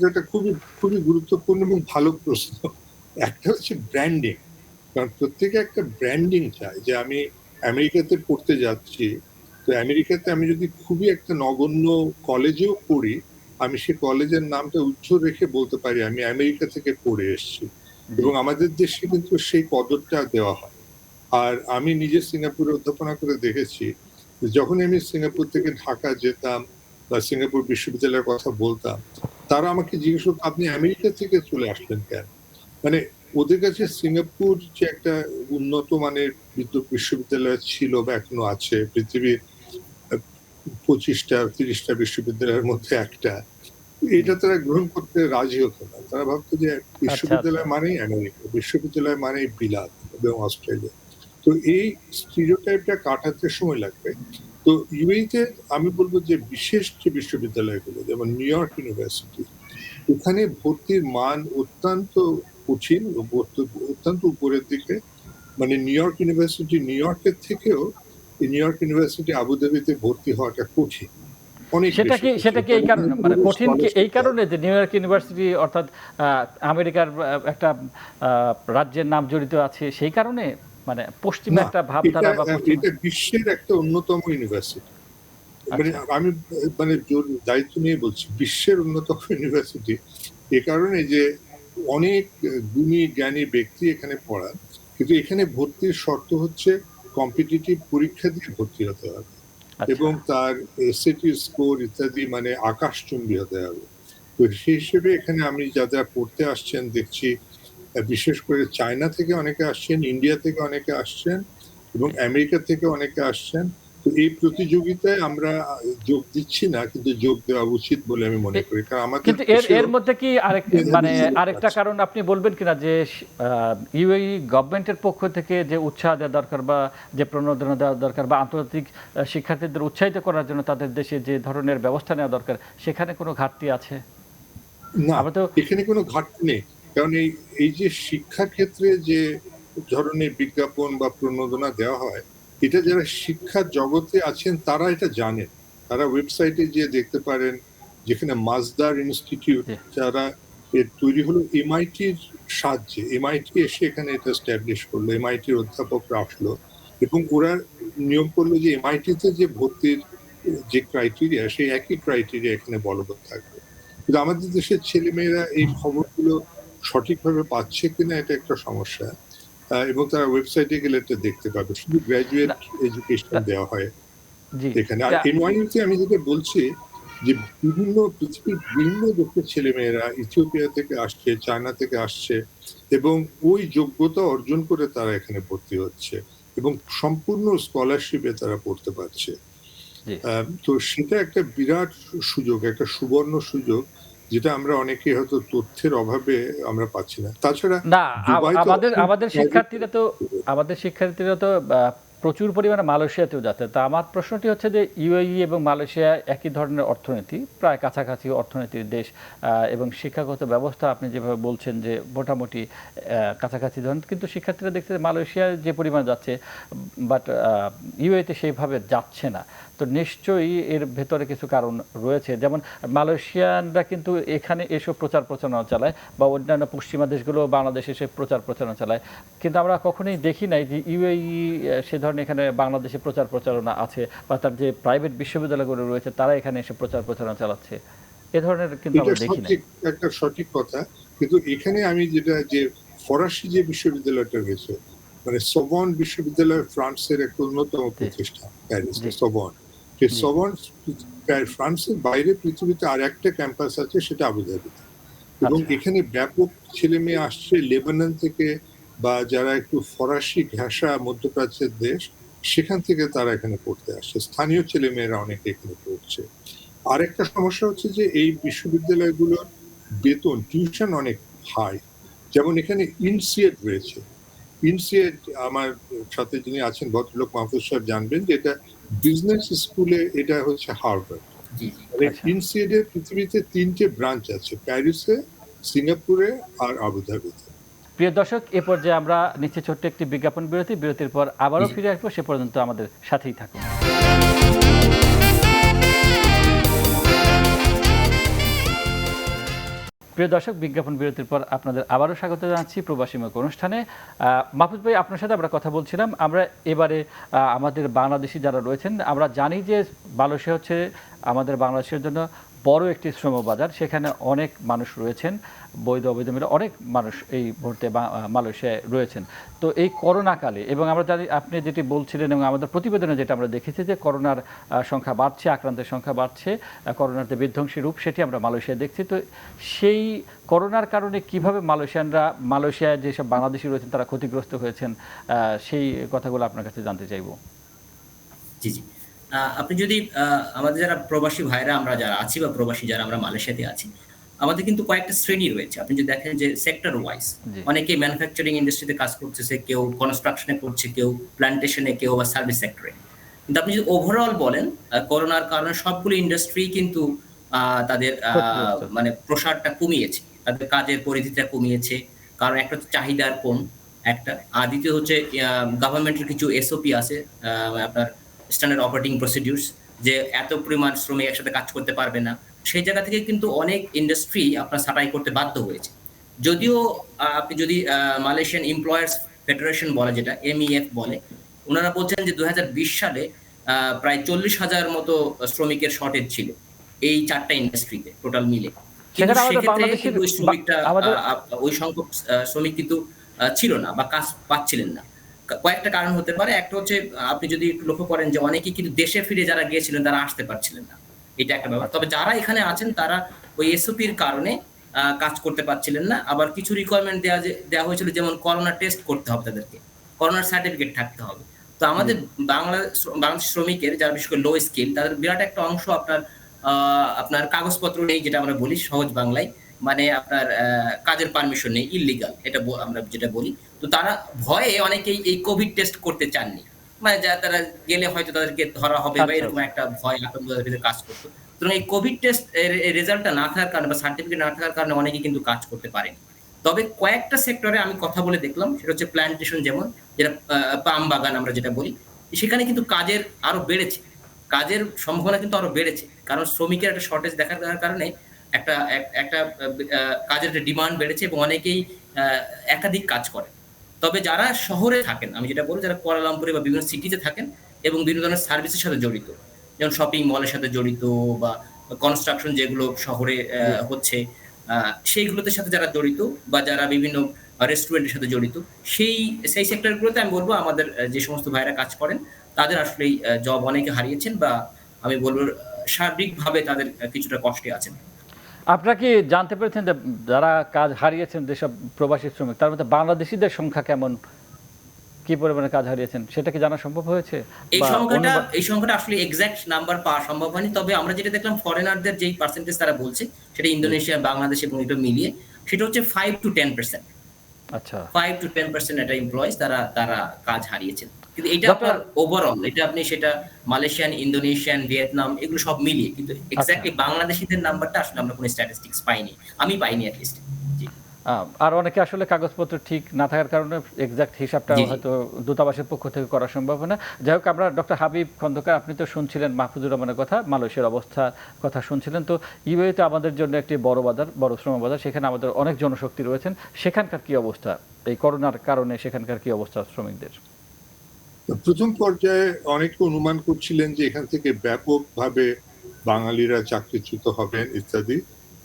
এটা খুবই খুবই গুরুত্বপূর্ণ এবং ভালো প্রশ্ন। একটা হচ্ছে ব্র্যান্ডিং। কারণ প্রত্যেকে একটা ব্র্যান্ডিং চায় যে আমি আমেরিকাতে পড়তে যাচ্ছি, তো আমেরিকাতে আমি যদি খুবই একটা নগণ্য কলেজেও পড়ি, আমি সেই কলেজের নামটা উজ্জ্বল রেখে বলতে পারি আমি আমেরিকা থেকে পড়ে এসেছি। এবং আমাদের দেশে কিন্তু সেই কদরটা দেওয়া হয়। আর আমি নিজে সিঙ্গাপুরে অধ্যাপনা করে দেখেছি, যখন আমি সিঙ্গাপুর থেকে ঢাকা যেতাম বা সিঙ্গাপুর বিশ্ববিদ্যালয়ের কথা বলতাম, তারা আমাকে জিজ্ঞেস করতো আপনি আমেরিকা থেকে চলে আসলেন কেন? মানে ওদের কাছে সিঙ্গাপুর যে একটা উন্নত মানের বিশ্ববিদ্যালয় ছিল বা এখনো আছে, পৃথিবীর 25টা 30টা বিশ্ববিদ্যালয়ের মধ্যে একটা, এটা তারা গ্রহণ করতে রাজি হতো না। তারা ভাবতো যে বিশ্ববিদ্যালয় মানেই আমেরিকা, বিশ্ববিদ্যালয় মানেই বিলাত এবং অস্ট্রেলিয়া। তো এই স্টিরিওটাইপটা কাটাতে সময় লাগবে। তো ইউএইতে আমি বলবো যে বিশেষ যে বিশ্ববিদ্যালয়গুলো, যেমন নিউ ইয়র্ক ইউনিভার্সিটি, এখানে ভর্তির মান অত্যন্ত কঠিন, অত্যন্ত উপরের দিকে। মানে নিউ ইয়র্ক ইউনিভার্সিটি নিউ ইয়র্কের থেকেও নিউ ইয়র্ক ইউনিভার্সিটি আবুধাবিতে ভর্তি হওয়াটা কঠিন। সেটা কি এই কারণে, মানে কঠিন কি এই কারণে যে নিউ ইয়র্ক ইউনিভার্সিটি অর্থাৎ আমেরিকার একটা রাজ্যের নাম জড়িত আছে, সেই কারণে? মানে পশ্চিমা একটা ভাবধারা বা এটা বিশ্বের একটা অন্যতম ইউনিভার্সিটি। মানে আমি মানে দায়িত্ব নিয়ে বলছি, বিশ্বের অন্যতম ইউনিভার্সিটি। এ কারণে যে অনেক গুণী জ্ঞানী ব্যক্তি এখানে পড়ান, কিন্তু এখানে ভর্তির শর্ত হচ্ছে কম্পিটিটিভ পরীক্ষা দিয়ে ভর্তি হতে হবে এবং তার এসএটি স্কোর ইত্যাদি মানে আকাশচুম্বী হতে হবে। তো সেই হিসেবে এখানে আমি যারা পড়তে আসছেন দেখছি, বিশেষ করে চায়না থেকে অনেকে আসছেন, ইন্ডিয়া থেকে অনেকে আসছেন এবং আমেরিকা থেকে অনেকে আসছেন। তো এই প্রতিযোগিতায় আমরা যোগ দিচ্ছি না, কিন্তু যোগ দেওয়া উচিত বলে আমি মনে করি, কারণ আমাদের কিন্তু এর মধ্যে কি মানে আরেকটা কারণ আপনি বলবেন কিনা যে ইউএই গভর্নমেন্টের পক্ষ থেকে যে উৎসাহ দেওয়া দরকার বা যে প্রণোদনা দেওয়া দরকার বা আন্তর্জাতিক শিক্ষার্থীদের উৎসাহিত করার জন্য তাদের দেশে যে ধরনের ব্যবস্থা নেওয়া দরকার, সেখানে কোনো ঘাটতি আছে? না, আমরা তো এখানে কোনো ঘাটতি নেই, কারণ এই যে শিক্ষা ক্ষেত্রে যে ধরনের বিজ্ঞাপন বা প্রণোদনা দেওয়া হয়, এটা যারা শিক্ষা জগতে আছেন তারা এটা জানেন। তারা ওয়েবসাইটে গিয়ে দেখতে পারেন, যেখানে মাজদার ইনস্টিটিউট, যারা এর তৈরি হলো এমআইটির সাহায্যে, এমআইটি এসে এখানে এটা স্ট্যাবলিশ করলো, এমআইটির অধ্যাপকরা আসলো এবং ওরা নিয়ম করলো যে এমআইটিতে যে ভর্তির যে ক্রাইটেরিয়া, সেই একই ক্রাইটেরিয়া এখানে বলবৎ থাকবে। কিন্তু আমাদের দেশের ছেলেমেয়েরা এই খবরগুলো সঠিকভাবে পাচ্ছে কিনা এটা একটা সমস্যা, এবং তারা ওয়েবসাইটে গেলে এটা দেখতে পাবে। শুধু গ্র্যাজুয়েট এডুকেশন দেওয়া হয় এখানে। আর এনওয়াইউতে আমি যেটা বলছি যে পৃথিবীর বিভিন্ন দেশের ছেলেমেয়েরা ইথিওপিয়া থেকে আসছে, চায়না থেকে আসছে, এবং ওই যোগ্যতা অর্জন করে তারা এখানে ভর্তি হচ্ছে এবং সম্পূর্ণ স্কলারশিপে তারা পড়তে পারছে। তো সেটা একটা বিরাট সুযোগ, একটা সুবর্ণ সুযোগ, যেটা আমরা অনেকে হয়তো তথ্যের অভাবে আমরা পাচ্ছি না। তাছাড়া না, আমাদের শিক্ষার্থীরা তো প্রচুর পরিমাণে মালয়েশিয়াতেও যাচ্ছে। তা আমার প্রশ্নটি হচ্ছে যে ইউএই এবং মালয়েশিয়া একই ধরনের অর্থনীতি, প্রায় কাছাকাছি অর্থনীতির দেশ, এবং শিক্ষাগত ব্যবস্থা আপনি যেভাবে বলছেন যে মোটামুটি কাছাকাছি ধরনের, কিন্তু শিক্ষার্থীরা দেখছে যে মালয়েশিয়ায় যে পরিমাণ যাচ্ছে, বাট ইউএইতে সেইভাবে যাচ্ছে না। তো নিশ্চয়ই এর ভেতরে কিছু কারণ রয়েছে। যেমন মালয়েশিয়ানরা কিন্তু এখানে এসব প্রচার প্রচারণা চালায়, বা অন্যান্য পশ্চিমা দেশগুলো বাংলাদেশে এসে প্রচার প্রচারণা চালায়, কিন্তু আমরা কখনোই দেখি নাই যে ইউএই সে ধরনের এখানে বাংলাদেশে প্রচার প্রচারণা আছে, বা তার যে প্রাইভেট বিশ্ববিদ্যালয়গুলো রয়েছে তারা এখানে এসে প্রচার প্রচারণা চালাচ্ছে। এ ধরনের কিন্তু আমরা দেখি না। একটা সঠিক কথা, কিন্তু এখানে আমি যেটা, যে ফরাসি যে বিশ্ববিদ্যালয়টা রয়েছে, মানে সোবন বিশ্ববিদ্যালয়, ফ্রান্সের একটা অন্যতম প্রতিষ্ঠান প্যারিস, সোবন। সেই সোবন ফ্রান্সের বাইরে পৃথিবীতে আর একটা ক্যাম্পাস আছে, সেটা আবুধাবিতে, এবং এখানে ব্যাপক ছেলে মেয়ে আসছে লেবানন থেকে, বা যারা একটু ফরাসি ঘেঁষা মধ্যপ্রাচ্যের দেশ, সেখান থেকে তারা এখানে পড়তে আসছে। স্থানীয় ছেলে মেয়েরা অনেকে এখানে পড়ছে। আরেকটা সমস্যা হচ্ছে যে এই বিশ্ববিদ্যালয়গুলোর বেতন, টিউশন অনেক হাই। যেমন এখানে ইনসিয়েট রয়েছে। ইনসিয়েট, আমার সাথে যিনি আছেন ভদ্রলোক মাহফুজ সাহেব জানবেন যে এটা বিজনেস স্কুলে, এটা হচ্ছে হার্ভার্ড। ইনসিয়েটের পৃথিবীতে 3টে ব্রাঞ্চ আছে, প্যারিসে, সিঙ্গাপুরে আর আবুধাবিতে। প্রিয় দর্শক, এ পর্যায়ে আমরা নিচে ছোট্ট একটি বিজ্ঞাপন বিরতির পর আবারও ফিরে আসবো। সে পর্যন্ত আমাদের সাথেই থাকুন। প্রিয় দর্শক, বিজ্ঞাপন বিরতির পর আপনাদের আবারও স্বাগত জানাচ্ছি প্রবাসী মুখ অনুষ্ঠানে। মাহফুজ ভাই, আপনার সাথে আমরা কথা বলছিলাম। আমরা এবারে আমাদের বাংলাদেশি যারা রয়েছেন, আমরা জানি যে মালয়েশিয়া হচ্ছে আমাদের বাংলাদেশের জন্য বড় একটি শ্রম বাজার। সেখানে অনেক মানুষ রয়েছেন, বৈধ অবৈধ মিলে অনেক মানুষ এই মুহূর্তে মালয়েশিয়ায় রয়েছেন। তো এই করোনাকালে, এবং আমরা জানি আপনি যেটি বলছিলেন এবং আমাদের প্রতিবেদনে যেটা আমরা দেখেছি যে করোনার সংখ্যা বাড়ছে, আক্রান্তের সংখ্যা বাড়ছে, করোনার যে বিধ্বংসী রূপ সেটি আমরা মালয়েশিয়ায় দেখছি। তো সেই করোনার কারণে কিভাবে মালয়েশিয়ায় যেসব বাংলাদেশি রয়েছেন তারা ক্ষতিগ্রস্ত হয়েছেন, সেই কথাগুলো আপনার কাছে জানতে চাইব। জি জি, আপনি যদি আমাদের যারা প্রবাসী ভাইরা আমরা যারা আছি, বা প্রবাসী যারা আমরা মালয়েশিয়াতে আছি, আমাদের কিন্তু কয়েকটা শ্রেণী রয়েছে। আপনি যদি দেখেন যে সেক্টর ওয়াইজ, অনেকে ম্যানুফ্যাকচারিং ইন্ডাস্ট্রিতে কাজ করতেছে, কেউ কনস্ট্রাকশনে করছে, কেউ প্ল্যান্টেশনে, কেউ বা সার্ভিস সেক্টরে। কিন্তু আপনি যদি ওভারঅল বলেন, করোনার কারণে সবগুলো ইন্ডাস্ট্রি কিন্তু তাদের মানে প্রসারটা কমিয়েছে, তাদের কাজের পরিধিটা কমিয়েছে। কারণ একটা হচ্ছে চাহিদার কম, একটা, আর দ্বিতীয় হচ্ছে গভর্নমেন্টের কিছু এসওপি আছে, আপনার স্ট্যান্ডার্ড অপারেটিং প্রসিডিউরস, যে এত পরিমাণ শ্রমিক একসাথে কাজ করতে পারবে না। সেই জায়গা থেকে কিন্তু অনেক ইন্ডাস্ট্রি আপনার ছাঁটাই করতে বাধ্য হয়েছে। যদিও আপনি যদি মালয়েশিয়ান এমপ্লয়ার্স ফেডারেশন বলে, যেটা MEF বলে, ওনারা বলছেন যে 2020 সালে প্রায় 40,000 মতো শ্রমিকের শর্টেজ ছিল এই 4টা ইন্ডাস্ট্রিতে টোটাল মিলে। কিন্তু সেক্ষেত্রে কিন্তু ওই শ্রমিকটা, ওই সংখ্যক শ্রমিক কিন্তু ছিল না, বা কাজ পাচ্ছিলেন না। কয়েকটা কারণ হতে পারে। একটা হচ্ছে, আপনি যদি একটু লক্ষ্য করেন যে অনেকেই কিন্তু দেশে ফিরে যারা গিয়েছিলেন তারা আসতে পারছিলেন না, এটা একটা ব্যাপার। তবে যারা এখানে আছেন তারা ওই এসওপির কারণে কাজ করতে পারছিলেন না। আবার কিছু রিকোয়ারমেন্ট দেওয়া হয়েছিল, যেমন করোনা টেস্ট করতে হবে তাদেরকে, করোনার সার্টিফিকেট থাকতে হবে। তো আমাদের বাংলাদেশ শ্রমিকের যারা বিশেষ করে লো স্কিল তাদের বিরাট একটা অংশ আপনার কাগজপত্র নেই, যেটা আমরা বলি সহজ বাংলায়, মানে আপনার কাজের পারমিশন নেই, ইললিগাল এটা আমরা যেটা বলি। তো তারা ভয়ে অনেকেই এই কোভিড টেস্ট করতে চাননি, মানে তারা গেলে হয়তো তাদেরকে ধরা হবে বা আচ্ছা, এরকম একটা ভয় আতঙ্ক তাদের ভিতরে কাজ করতো। সুতরাং এই কোভিড টেস্ট এর রেজাল্টটা না থাকার কারণে বা সার্টিফিকেট না থাকার কারণে অনেকেই কিন্তু কাজ করতে পারেনি। তবে কয়েকটা সেক্টরে আমি কথা বলে দেখলাম, সেটা হচ্ছে প্ল্যান্টেশন, যেমন যেটা পাম বাগান আমরা যেটা বলি, সেখানে কিন্তু কাজের আরো বেড়েছে, কাজের সম্ভাবনা কিন্তু আরো বেড়েছে, কারণ শ্রমিকের একটা শর্টেজ দেখার কারণে একটা কাজের একটা ডিমান্ড বেড়েছে এবং অনেকেই একাধিক কাজ করে। তবে যারা শহরে থাকেন, আমি যেটা বলি, যারা কুয়ালালামপুরে বা বিভিন্ন সিটিতে থাকেন এবং বিভিন্ন ধরনের সার্ভিসের সাথে জড়িত, যেমন শপিং মলের সাথে জড়িত বা কনস্ট্রাকশন যেগুলো শহরে হচ্ছে, সেইগুলোতে সাথে যারা জড়িত বা যারা বিভিন্ন রেস্টুরেন্টের সাথে জড়িত, সেই সেক্টরগুলোতে আমি বলবো আমাদের যে সমস্ত ভাইরা কাজ করেন তাদের আসলেই জব অনেকে হারিয়েছেন, বা আমি বলবো সার্বিকভাবে তাদের কিছুটা কষ্টে আছেন। আপনারা কি জানতে পেরেছেন যে যারা কাজ হারিয়েছেন, যেসব প্রবাসী শ্রমিক, তার মধ্যে বাংলাদেশিদের সংখ্যা কেমন, কি পরিমাণে কাজ হারিয়েছেন, সেটা কি জানা সম্ভব হয়েছে? এই সংখ্যাটা আসলে এক্সাক্ট নাম্বার পাওয়া সম্ভব হয়নি, তবে আমরা যেটা দেখলাম ফরেনারদের যেই পার্সেন্টেজ তারা বলছে, সেটা ইন্দোনেশিয়া, বাংলাদেশ এবং এটা মিলিয়ে সেটা হচ্ছে 5 to 10%। আচ্ছা, 5 to 10% এটা এমপ্লয়িজ তারা কাজ হারিয়েছেন। কিন্তু এটা আপনার ওভারঅল, এটা আপনি সেটা মালয়েশিয়ান, ইন্দোনেশিয়ান, ভিয়েতনাম এগুলো সব মিলিয়ে, কিন্তু এক্স্যাক্টলি বাংলাদেশিদের নাম্বারটা আসলে আমরা কোনো স্ট্যাটিস্টিক্স পাইনি, আমি পাইনি অ্যাট লিস্ট। জি। আর অনেকে আসলে কাগজপত্র ঠিক না থাকার কারণে এক্সাক্ট হিসাবটা জি। হয়তো দূতাবাসের পক্ষ থেকে করা সম্ভব না। যাই হোক, আমরা ডক্টর হাবিব খন্দকার, আপনি তো শুনছিলেন মাহফুজুর রহমানের কথা, মালয়েশিয়ার অবস্থার কথা শুনছিলেন। তো ইউএই তো আমাদের জন্য একটি বড় বাজার, বড় শ্রম বাজার, সেখানে আমাদের অনেক জনশক্তি রয়েছেন। সেখানকার কি অবস্থা, এই করোনার কারণে সেখানকার কি অবস্থা শ্রমিকদের? প্রথম পর্যায়ে অনেকে অনুমান করছিলেন যে এখান থেকে ব্যাপকভাবে বাঙালিরা চাকরিচ্যুত হবেন ইত্যাদি,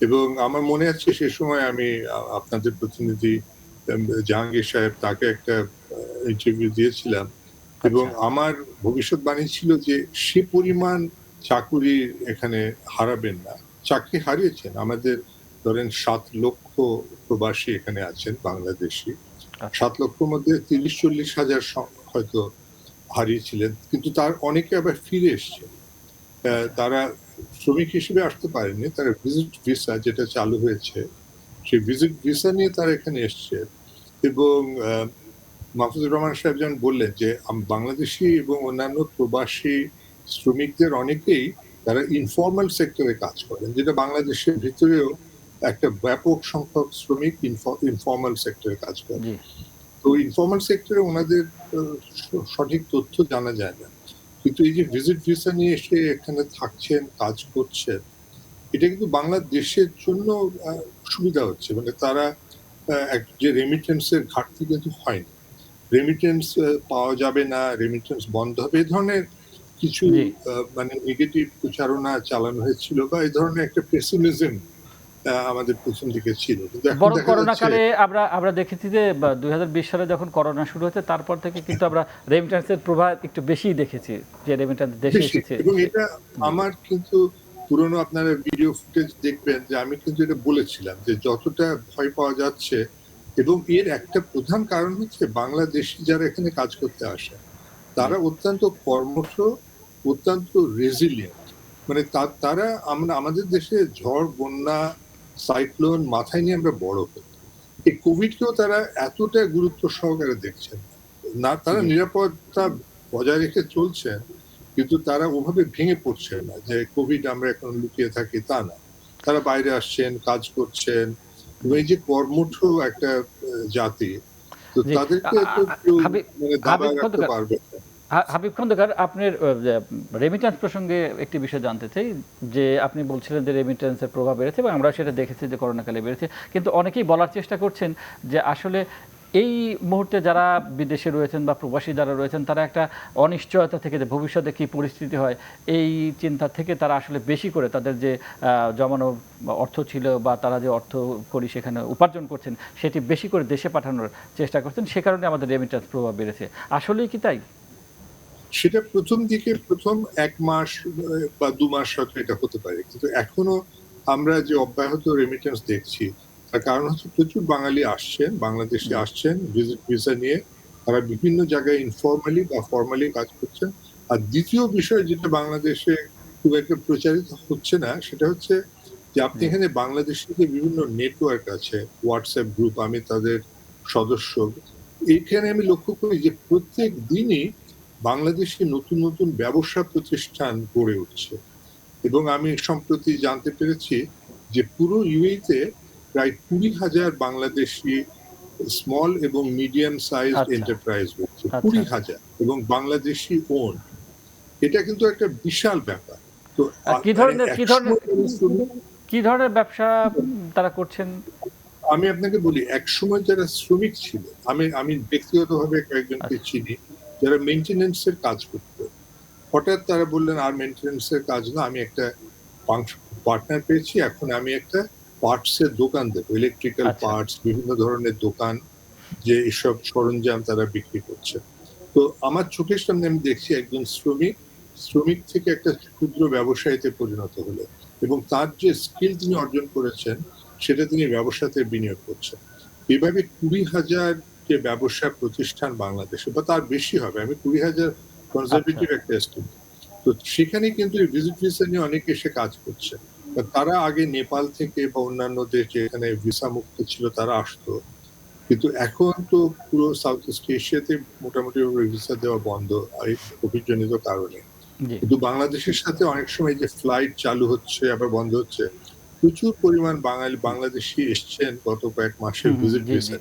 এবং আমার মনে আছে সে সময় আমি আপনাদের প্রতিনিধি জাহাঙ্গীর সাহেব, তাকে একটা ইন্টারভিউ দিয়েছিলাম, এবং আমার ভবিষ্যৎবাণী ছিল যে সে পরিমাণ চাকুরি এখানে হারাবেন না। চাকরি হারিয়েছেন, আমাদের ধরেন 7 লক্ষ প্রবাসী এখানে আছেন বাংলাদেশি, 7 লক্ষর মধ্যে 30-40 হাজার হয়তো হারিয়েছিলেন, কিন্তু তার অনেকে আবার ফিরে এসছে। তারা শ্রমিক হিসেবে আসতে পারেনি, তারা ভিজিট ভিসা যেটা চালু হয়েছে, সেই ভিজিট ভিসা নিয়ে তারা এখানে এসছে। এবং মাহফুজুর রহমান সাহেব যেমন বললেন যে বাংলাদেশি এবং অন্যান্য প্রবাসী শ্রমিকদের অনেকেই তারা ইনফর্মাল সেক্টরে কাজ করেন, যেটা বাংলাদেশের ভিতরেও একটা ব্যাপক সংখ্যক শ্রমিক ইনফর্মাল সেক্টরে কাজ করেন। তো ইনফর্মাল সেক্টরে ওনাদের সঠিক তথ্য জানা যায় না, কিন্তু এই যে ভিজিট ভিসা নিয়ে এসে এখানে থাকছেন, কাজ করছেন, এটা কিন্তু বাংলাদেশের জন্য সুবিধা হচ্ছে। মানে তারা যে রেমিটেন্সের ঘাটতি কিন্তু হয়নি, রেমিটেন্স পাওয়া যাবে না, রেমিটেন্স বন্ধ হবে, এই ধরনের কিছু মানে নেগেটিভ প্রচারণা চালানো হয়েছিল, বা এই ধরনের একটা পেসিমিজম আমাদের প্রথম দিকে ছিল। বড় করোনা কালে আমরা দেখেছি যে 2020 সালে যখন করোনা শুরু হয়েছে, তারপর থেকে কিন্তু আমরা রেমিটেন্সের প্রভাব একটু বেশিই দেখেছি, যে রেমিটেন্স দেশে এসেছে। এবং এটা আমার কিন্তু পুরনো আপনারা ভিডিও ফুটেজ দেখবেন যে আমি কিন্তু এটা বলেছিলাম যে যতটা ভয় পাওয়া যাচ্ছে, এবং এর একটা প্রধান কারণ হচ্ছে বাংলাদেশি যারা এখানে কাজ করতে আসে তারা অত্যন্ত কর্মঠ, অত্যন্ত রেজিলিয়েন্ট। মানে তারা আমাদের দেশে ঝড়, বন্যা, সাইক্লোন মাথায় নিয়ে আমরা বড় হই, এই কোভিডকেও তারা এতটা গুরুত্ব সহকারে দেখছেন না, তারা নিরাপত্তা বজায় রেখে চলছেন, কিন্তু তারা ওভাবে ভেঙে পড়ছে না যে কোভিড আমরা এখন লুকিয়ে থাকি, তা না। তারা বাইরে আসছেন, কাজ করছেন, এই যে কর্মঠ একটা জাতি, তো তাদেরকে মানে দাবায় রাখতে পারবে। হাবিব খন্দকার, আপনার রেমিটেন্স প্রসঙ্গে একটি বিষয় জানতে চাই, যে আপনি বলছিলেন যে রেমিটেন্সের প্রভাব বেড়েছে এবং আমরা সেটা দেখেছি যে করোনাকালে বেড়েছে, কিন্তু অনেকেই বলার চেষ্টা করছেন যে আসলে এই মুহূর্তে যারা বিদেশে রয়েছেন বা প্রবাসী যারা রয়েছেন, তারা একটা অনিশ্চয়তা থেকে যে ভবিষ্যতে কী পরিস্থিতি হয়, এই চিন্তা থেকে তারা আসলে বেশি করে তাদের যে জমানো অর্থ ছিল বা তারা যে অর্থ করি সেখানে উপার্জন করছেন, সেটি বেশি করে দেশে পাঠানোর চেষ্টা করছেন, সে কারণে আমাদের রেমিটেন্স প্রভাব বেড়েছে। আসলেই কি তাই? সেটা প্রথম দিকে প্রথম 1 মাস বা 2 মাস হয়তো এটা হতে পারে, কিন্তু এখনো আমরা যে অব্যাহত রেমিটেন্স দেখছি তার কারণ হচ্ছে প্রচুর বাঙালি আসছেন, বাংলাদেশে আসছেন ভিজিট ভিসা নিয়ে, তারা বিভিন্ন জায়গায় ইনফর্মালি বা ফর্মালি কাজ করছেন। আর দ্বিতীয় বিষয় যেটা বাংলাদেশে খুব একটা প্রচারিত হচ্ছে না, সেটা হচ্ছে যে আপনি জি। এখানে বাংলাদেশের যে বিভিন্ন নেটওয়ার্ক আছে, হোয়াটসঅ্যাপ গ্রুপ, আমি তাদের সদস্য। এইখানে আমি লক্ষ্য করি যে প্রত্যেক দিনই বাংলাদেশে নতুন নতুন ব্যবসা প্রতিষ্ঠান গড়ে উঠছে। এবং আমি সম্প্রতি জানতে পেরেছি যে পুরো ইউএইতে প্রায় 20,000 বাংলাদেশি স্মল এবং মিডিয়াম সাইজ আচ্ছা, এন্টারপ্রাইজ হচ্ছে, আচ্ছা। 20,000, এবং বাংলাদেশি ওন। এটা কিন্তু একটা বিশাল ব্যাপার। তো কি মানে ধরনের একসময় কি ধরনের ব্যবসা তারা করছেন? আমি আপনাকে বলি, একসময় যারা শ্রমিক ছিল, আমি আমি ব্যক্তিগতভাবে কয়েকজনকে আচ্ছা, চিনি যারা মেইনটেনেন্স এর কাজ করত। হঠাৎ তারা বললেন আর মেইনটেনেন্স এর কাজ না, আমি একটা পার্টনার পেয়েছি, এখন আমি একটা পার্টস এর দোকান দেবো, ইলেকট্রিক্যাল আচ্ছা। পার্টস, বিভিন্ন ধরনের দোকান, যে এসব সরঞ্জাম তারা বিক্রি করছে। তো আমার চোখের সামনে আমি দেখছি একজন শ্রমিক থেকে একটা ক্ষুদ্র ব্যবসায়ীতে পরিণত হলো, এবং তার যে স্কিল তিনি অর্জন করেছেন সেটা তিনি ব্যবসাতে বিনিয়োগ করছেন। এভাবে 20,000 যে ব্যবসা প্রতিষ্ঠান বাংলাদেশে, বা তার বেশি হবে, আমি 20,000 কনজারভেটিভ আচ্ছা। একটা এস্টিমেট। তো সেখানে কিন্তু ভিজিট ভিসা নিয়ে অনেকে এসে কাজ করছে। তারা আগে নেপাল থেকে বা অন্যান্য দেশ যেখানে ভিসা মুক্ত ছিল তারা আসতো, কিন্তু এখন তো পুরো সাউথ ইস্ট এশিয়াতে মোটামুটি ভিসা দেওয়া বন্ধ এই কোভিড জনিত কারণে। জি, কিন্তু বাংলাদেশের সাথে অনেক সময় যে ফ্লাইট চালু হচ্ছে আবার বন্ধ হচ্ছে, প্রচুর পরিমাণ বাংলাদেশি এসছেন গত কয়েক মাসে হুম, হুম, ভিজিট জি, জি। ভিসা,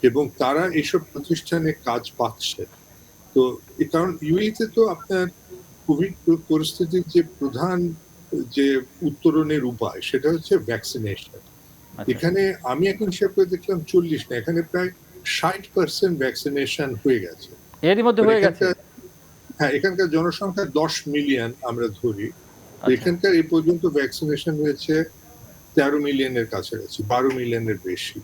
এবং তারা এইসব প্রতিষ্ঠানে কাজ পাচ্ছে। তো কারণ ইউএইতে তো আপনার কোভিড পরিস্থিতির যে প্রধান যে উত্তরণের উপায় সেটা হচ্ছে ভ্যাকসিনেশন। আচ্ছা। এখানে আমি এখন হিসাব করে দেখলাম 40 না, এখানে প্রায় 60% ভ্যাকসিনেশন হয়ে গেছে। এরই মধ্যে হয়ে গেছে? হ্যাঁ, এখানকার জনসংখ্যা 10 মিলিয়ন আমরা ধরি। আচ্ছা। এখানকার এই পর্যন্ত ভ্যাকসিনেশন হয়েছে 13 মিলিয়নের কাছাকাছি, 12 মিলিয়নের বেশি।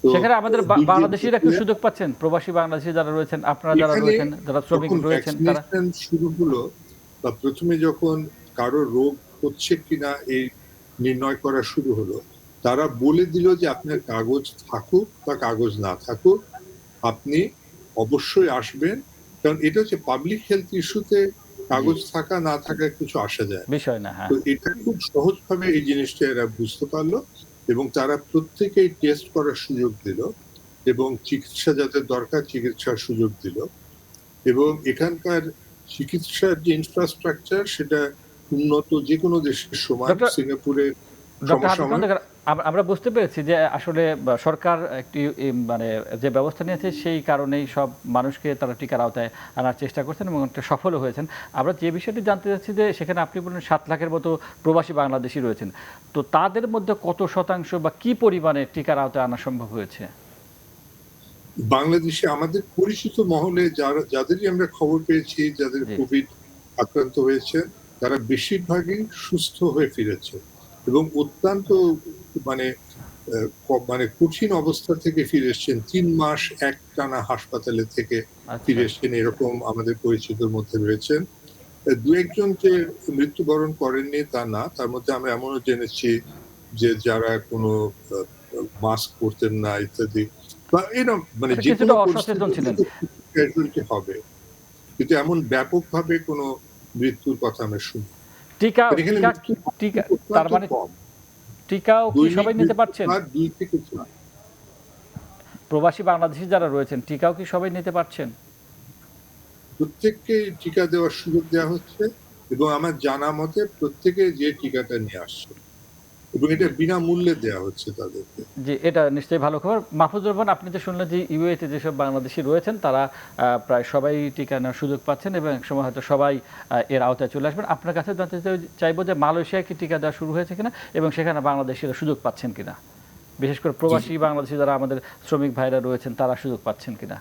তো সেখানে আমাদের বাংলাদেশিরা কি দুর্যোগ সুযোগ পাচ্ছেন? প্রবাসী বাংলাদেশি যারা রয়েছেন, আপনারা যারা এখানে রয়েছেন, যারা শ্রমিক যখন রয়েছেন তারা? ভ্যাকসিনেশন শুরু হলো, বা প্রথমে যখন কারো রোগ হচ্ছে কিনা এই নির্ণয় করা শুরু হলো, তারা বলে দিল যে আপনার কাগজ থাকুক বা কাগজ না থাকুক, আপনি অবশ্যই আসবেন। কারণ এটা হচ্ছে পাবলিক হেলথ ইস্যুতে কাগজ থাকা না থাকা কিছু আসা যায় না। বিষয় না, হ্যাঁ। তো এটা খুব সহজভাবে এই জিনিসটা এরা বুঝতে পারলো, এবং তারা প্রত্যেকেই টেস্ট করার সুযোগ দিল, এবং চিকিৎসা যাদের দরকার চিকিৎসার সুযোগ দিল। এবং এখানকার চিকিৎসার যে ইনফ্রাস্ট্রাকচার সেটা উন্নত যে কোনো দেশের সমান, ডক্টর সিঙ্গাপুরের ডক্টর হাবিব সমসাময়িক। খন্দকার, আমরা বুঝতে পেরেছি যে আসলে সরকার একটি মানে যে ব্যবস্থা নিয়েছে সেই কারণেই সব মানুষকে তারা টিকার আওতায় আনার চেষ্টা করছেন এবং একটা সফলও হয়েছেন। আমরা যে বিষয়টি জানতে চাচ্ছি যে সেখানে আপনি বললেন 7 লাখের মতো প্রবাসী বাংলাদেশি রয়েছেন, তো তাদের মধ্যে কত শতাংশ বা কি পরিমাণে টিকার আওতায় আনা সম্ভব হয়েছে? বাংলাদেশে আমাদের পরিচিত মহলে যাদেরই আমরা খবর পেয়েছি যাদের জি, কোভিড আক্রান্ত হয়েছে, তারা বেশিরভাগই সুস্থ হয়ে ফিরেছে, এবং অত্যন্ত মানে মানে কঠিন অবস্থা থেকে ফিরে এসছেন। 3 মাস একটানা হাসপাতালে থেকে আচ্ছা, ফিরে এসছেন এরকম আমাদের পরিচিতর মধ্যে রয়েছেন। দু একজন যে মৃত্যুবরণ করেননি তা না, তার মধ্যে আমরা এমনও জেনেছি যে যারা কোনো মাস্ক পরতেন না ইত্যাদি, বা এরকম মানে যে কিছুটা কোনো অসচেতন ছিলেন। পরিস্থিতিতে ক্যাজুয়ালিটি হবে, কিন্তু এমন ব্যাপকভাবে কোনো মৃত্যুর কথা আমরা শুনি। টিকা এখানে টিকা মৃত্যুর টিকা অত্যন্ত তার মানে কম। টিকাও কি দৈনিক সবাই নিতে পারছেন? 2 থেকে 4। প্রবাসী বাংলাদেশি যারা রয়েছেন টিকাও কি সবাই নিতে পারছেন? প্রত্যেককে টিকা দেওয়ার সুযোগ দেওয়া হচ্ছে, এবং আমার জানা মতে প্রত্যেকে যে টিকাটা নিয়ে আসছে, এবং এটা বিনামূল্যে দেওয়া হচ্ছে তাদেরকে। জি, এটা নিশ্চয়ই ভালো খবর। মাহফুজুর রহমান, আপনি তো শুনলেন যে ইউএইতে যেসব বাংলাদেশি রয়েছেন তারা প্রায় সবাই টিকা নেওয়ার সুযোগ পাচ্ছেন এবং একসময় হয়তো সবাই এর আওতায় চলে আসবেন। আপনার কাছে জানতে চাইবো যে মালয়েশিয়ায় কি টিকা দেওয়া শুরু হয়েছে কিনা এবং সেখানে বাংলাদেশিরা সুযোগ পাচ্ছেন কিনা, বিশেষ করে প্রবাসী বাংলাদেশি যারা আমাদের শ্রমিক ভাইরা রয়েছেন তারা সুযোগ পাচ্ছেন কিনা?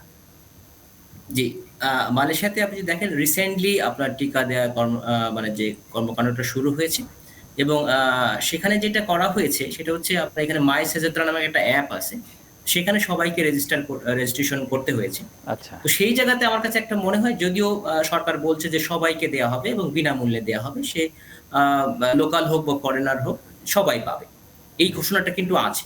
জি, মালয়েশিয়াতে আপনি যদি দেখেন রিসেন্টলি আপনার টিকা দেওয়া মানে যে কর্মকাণ্ডটা শুরু হয়েছে, এবং সেখানে যেটা করা হয়েছে সেটা হচ্ছে আপনার এখানে মাই সেজেত্রা নামে একটা অ্যাপ আছে। সেখানে সবাইকে রেজিস্ট্রেশন করতে হয়েছে। আচ্ছা, তো সেই জায়গাতে আমার কাছে একটা মনে হয়, যদিও সরকার বলছে যে সবাইকে দেয়া হবে এবং বিনামূল্যে দেয়া হবে, সে লোকাল হোক বা ফরেনার হোক সবাই পাবে। এই ঘোষণাটা কিন্তু আছে।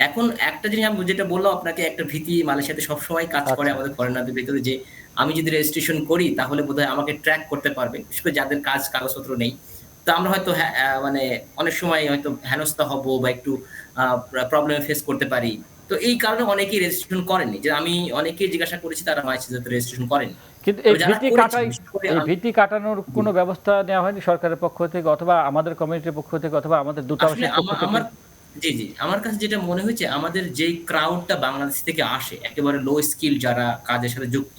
এখন একটা জিনিস আমি যেটা বললাম আপনাকে, একটা ভীতি মালয়েশিয়াতে সবসময় কাজ করে আচ্ছা। আমাদের ফরেনারদের ভেতরে, যে আমি যদি রেজিস্ট্রেশন করি তাহলে বোধহয় আমাকে ট্র্যাক করতে পারবে। বিশেষ করে যাদের কাগজপত্র নেই। তো আমরা হয়তো মানে অনেক সময় হয়তো হেনস্থা হব বা একটু প্রবলেম ফেস করতে পারি। তো এই কারণে অনেকেই রেজিস্ট্রেশন করেননি। যে আমি অনেকেই জিজ্ঞাসা করেছি তারা মালয়েশিয়াতে রেজিস্ট্রেশন করেননি। কিন্তু এই তবে যারা ভীতি করেছেন কাটাই বিশেষ করে এই ভীতি কাটানোর কোনো ব্যবস্থা নেওয়া হয়নি সরকারের পক্ষ থেকে অথবা আমাদের কমিউনিটির পক্ষ থেকে অথবা আমাদের আসলে দূতাবাসের পক্ষ থেকে? আমার জি, জি। আমার কাছে যেটা মনে হয়েছে, আমাদের যেই ক্রাউডটা বাংলাদেশ থেকে আসে, একেবারে লো স্কিল যারা কাজের সাথে যুক্ত,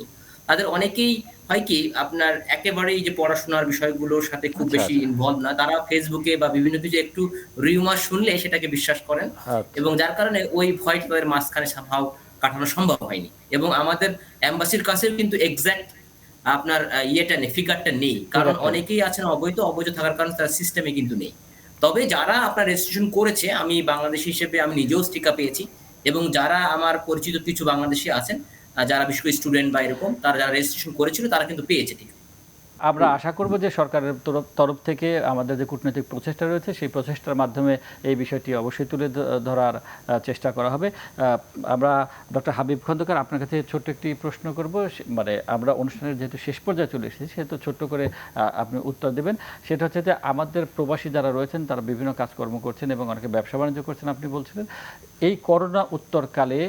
তাদের অনেকেই হয় কি আপনার একেবারেই যে পড়াশোনার বিষয়গুলোর সাথে খুব আচ্ছা, বেশি আচ্ছা। ইনভলভ না। তারা ফেসবুকে বা বিভিন্ন কিছু একটু রিউমার শুনলে সেটাকে বিশ্বাস করেন আচ্ছা। এবং যার কারণে ওই ভয়টা তাদের মাঝখানে somehow কাটানো সম্ভব হয়নি। এবং আমাদের এম্বাসির কাছেও কিন্তু এক্সাক্ট আপনার ইয়েটা নেই, ফিগারটা নেই। কারণ ফিগারটা নেই। অনেকেই আছেন অবৈধ থাকার কারণে তার সিস্টেমে কিন্তু নেই। তবে যারা আপনার রেজিস্ট্রেশন করেছে, আমি বাংলাদেশী হিসেবে আমি নিজেও স্টিকা পেয়েছি এবং যারা আমার পরিচিত কিছু বাংলাদেশী আছেন, যারা বিশেষ করে স্টুডেন্ট বা এরকম, তারা যারা রেজিস্ট্রেশন করেছিল তারা কিন্তু পেয়েছে ঠিক। আমরা আশা করব যে সরকারের তরফ থেকে আমাদের যে কূটনৈতিক প্রচেষ্টা রয়েছে সেই প্রচেষ্টার মাধ্যমে এই বিষয়টি অবশ্যই তুলে ধরার চেষ্টা করা হবে। আমরা ডক্টর হাবিব খন্দকার আপনার কাছে ছোট্ট একটি প্রশ্ন করব। মানে আমরা অনুষ্ঠানের যেহেতু শেষ পর্যায়ে চলে এসেছি সেহেতু ছোট্ট করে আপনি উত্তর দেবেন। সেটা হচ্ছে যে আমাদের প্রবাসী যারা রয়েছেন তারা বিভিন্ন কাজকর্ম করছেন এবং অনেকে ব্যবসা বাণিজ্য করছেন আপনি বলছিলেন। এই করোনা উত্তরকালে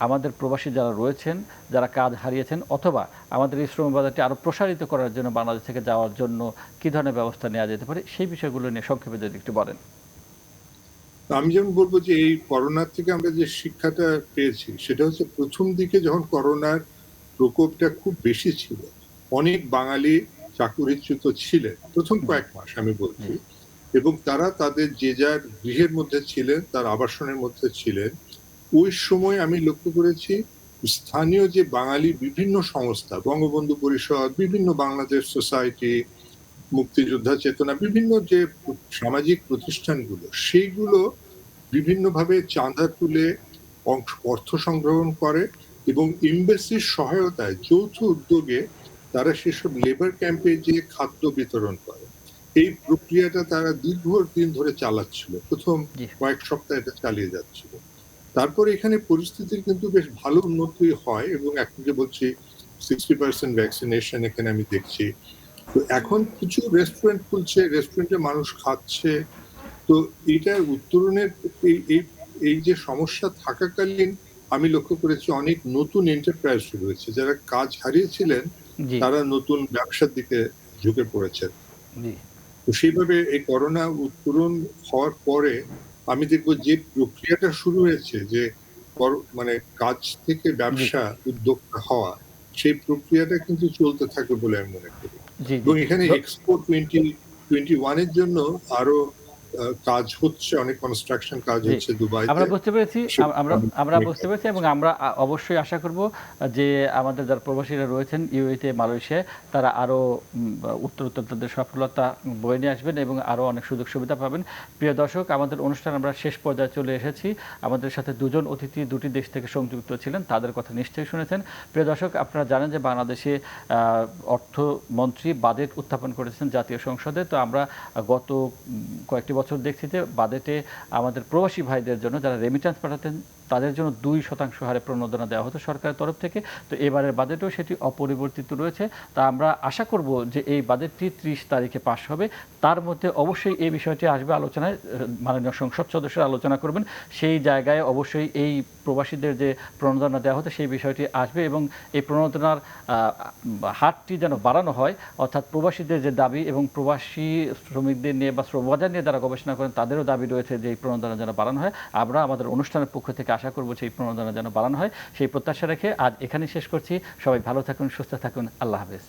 আমাদের প্রবাসী যারা রয়েছেন, যারা কাজ হারিয়েছেন অথবা আমাদের এই শ্রম বাজারটি আরও প্রসারিত করার জন্য বাংলাদেশ থেকে যাওয়ার জন্য কী ধরনের ব্যবস্থা নেওয়া যেতে পারে সেই বিষয়গুলো নিয়ে সংক্ষেপে যদি একটু বলেন। আমি যেমন বলবো যে এই করোনার থেকে আমরা যে শিক্ষাটা পেয়েছি সেটা হচ্ছে, প্রথম দিকে যখন করোনার প্রকোপটা খুব বেশি ছিল, অনেক বাঙালি চাকুরিচ্যুত ছিলেন প্রথম কয়েক মাস আমি বলছি, এবং তারা তাদের যে যার গৃহের মধ্যে ছিলেন, তার আবাসনের মধ্যে ছিলেন। ওই সময় আমি লক্ষ্য করেছি স্থানীয় যে বাঙালি বিভিন্ন সংস্থা, বঙ্গবন্ধু পরিষদ, বিভিন্ন বাংলাদেশ সোসাইটি, মুক্তিযোদ্ধা চেতনা, বিভিন্ন যে সামাজিক প্রতিষ্ঠানগুলো, সেইগুলো বিভিন্নভাবে চাঁদা তুলে অর্থ সংগ্রহণ করে এবং এমবাসির সহায়তায় যৌথ উদ্যোগে তারা সেসব লেবার ক্যাম্পে যে খাদ্য বিতরণ করে। এই প্রক্রিয়াটা তারা দীর্ঘদিন ধরে চালাচ্ছিল, প্রথম কয়েক সপ্তাহ এটা চালিয়ে যাচ্ছিল। তারপর এখানে পরিস্থিতির কিন্তু বেশ ভালো উন্নতি হয় এবং এখন যে বলছি 60% ভ্যাকসিনেশন এখানে আমি দেখছি। তো এখন কিছু রেস্টুরেন্ট খুলছে, রেস্টুরেন্টে মানুষ খাচ্ছে। তো এটার উত্তরণের এই যে সমস্যা থাকাকালীন আমি লক্ষ্য করেছি অনেক নতুন এন্টারপ্রাইজ শুরু হয়েছে। যারা কাজ হারিয়েছিলেন তারা নতুন ব্যবসার দিকে ঝুঁকে পড়েছেন। তো সেইভাবে এই করোনা উত্তরণ হওয়ার পরে আমি দেখবো যে প্রক্রিয়াটা শুরু হয়েছে, যে মানে কাজ থেকে ব্যবসা উদ্যোক্তা হওয়া, সেই প্রক্রিয়াটা কিন্তু চলতে থাকবে বলে আমি মনে করি। এবং এখানে এক্সপো 2021 এর জন্য আরো কাজ হচ্ছে, অনেক কনস্ট্রাকশন কাজ হচ্ছে দুবাইতে। আমরা বুঝতে পেরেছি এবং আমরা অবশ্যই আশা করব যে আমাদের যারা প্রবাসীরা রয়েছেন ইউএইতে, মালয়েশিয়ায়, তারা আরও উত্তরোত্তর তাদের সফলতা বয়ে নিয়ে আসবেন এবং আরও অনেক সুযোগ সুবিধা পাবেন। প্রিয় দর্শক, আমাদের অনুষ্ঠান আমরা শেষ পর্যায়ে চলে এসেছি। আমাদের সাথে দুজন অতিথি দুটি দেশ থেকে সংযুক্ত ছিলেন, তাদের কথা নিশ্চয়ই শুনেছেন। প্রিয় দর্শক, আপনারা জানেন যে বাংলাদেশে অর্থমন্ত্রী বাজেট উত্থাপন করেছেন জাতীয় সংসদে। তো আমরা গত কয়েকটি বছর দেখছি যে বাজেটে আমাদের প্রবাসী ভাইদের জন্য যারা রেমিট্যান্স পাঠাতেন তাদের জন্য 2% হারে প্রণোদনা দেওয়া হতো সরকারের তরফ থেকে। তো এবারের বাজেটেও সেটি অপরিবর্তিত রয়েছে। তা আমরা আশা করব যে এই বাজেটটি 30 তারিখে পাশ হবে। তার মধ্যে অবশ্যই এই বিষয়টি আসবে আলোচনায়, মাননীয় সংসদ সদস্যরা আলোচনা করবেন। সেই জায়গায় অবশ্যই এই প্রবাসীদের যে প্রণোদনা দেওয়া হতো সেই বিষয়টি আসবে এবং এই প্রণোদনার হারটি যেন বাড়ানো হয়, অর্থাৎ প্রবাসীদের যে দাবি এবং প্রবাসী শ্রমিকদের নিয়ে বা শ্রম বাজার নিয়ে যারা গবেষণা করেন তাদেরও দাবি রয়েছে যে এই প্রণোদনা যেন বাড়ানো হয়। আমরা আমাদের অনুষ্ঠানের পক্ষ থেকে আশা করব সেই প্রণোদনা যেন বাড়ানো হয়। সেই প্রত্যাশা রেখে আজ এখানেই শেষ করছি। সবাই ভালো থাকুন, সুস্থ থাকুন। আল্লাহ হাফেজ।